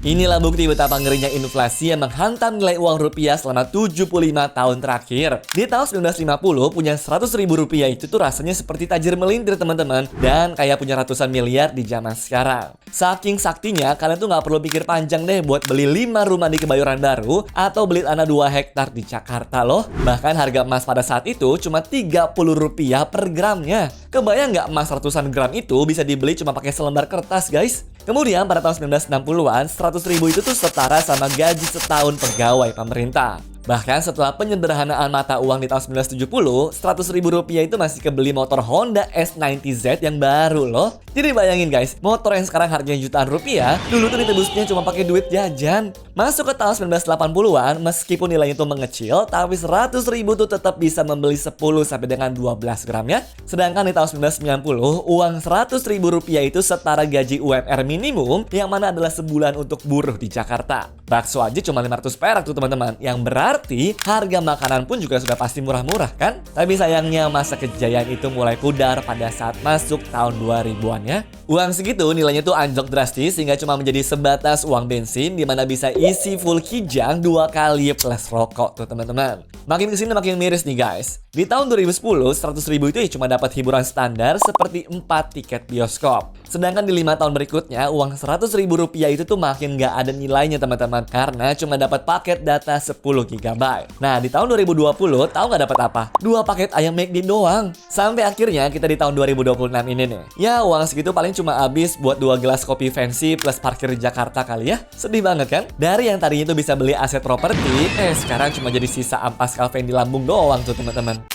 Inilah bukti betapa ngerinya inflasi yang menghantam nilai uang rupiah selama 75 tahun terakhir. Di tahun 1950, punya 100 ribu rupiah itu tuh rasanya seperti tajir melintir teman-teman. Dan kayak punya ratusan miliar di zaman sekarang. Saking saktinya, kalian tuh nggak perlu pikir panjang deh buat beli 5 rumah di Kebayoran Baru atau beli tanah 2 hektar di Jakarta loh. Bahkan harga emas pada saat itu cuma 30 rupiah per gramnya. Kebayang nggak emas ratusan gram itu bisa dibeli cuma pakai selembar kertas, guys? Kemudian pada tahun 1960-an, 100 ribu itu tuh setara sama gaji setahun pegawai pemerintah. Bahkan setelah penyederhanaan mata uang di tahun 1970, 100 ribu rupiah itu masih kebeli motor Honda S90Z yang baru loh. Jadi bayangin guys, motor yang sekarang harganya jutaan rupiah, dulu tuh ditebusnya cuma pakai duit jajan. Masuk ke tahun 1980-an, meskipun nilainya itu mengecil, tapi 100 ribu tuh tetap bisa membeli 10 sampai dengan 12 gram ya. Sedangkan di tahun 1990, uang 100 ribu rupiah itu setara gaji UMR minimum, yang mana adalah sebulan untuk buruh di Jakarta. Bakso aja cuma 500 perak tuh teman-teman, yang berarti harga makanan pun juga sudah pasti murah-murah kan? Tapi sayangnya masa kejayaan itu mulai pudar pada saat masuk tahun 2000-an ya. Uang segitu nilainya tuh anjlok drastis sehingga cuma menjadi sebatas uang bensin di mana bisa isi full kijang 2 kali plus rokok tuh teman-teman. Makin kesini makin miris nih guys. Di tahun 2010, 100 ribu itu ya cuma dapat hiburan standar seperti 4 tiket bioskop. Sedangkan di 5 tahun berikutnya, uang 100 ribu rupiah itu tuh makin gak ada nilainya teman-teman. Karena cuma dapat paket data 10 GB. Nah, di tahun 2020, tahu nggak dapat apa? 2 paket ayam McD doang. Sampai akhirnya kita di tahun 2026 ini nih. Ya, uang segitu paling cuma habis buat 2 gelas kopi fancy plus parkir di Jakarta kali ya. Sedih banget kan? Dari yang tadinya itu bisa beli aset properti, sekarang cuma jadi sisa ampas kafein di lambung doang tuh teman-teman.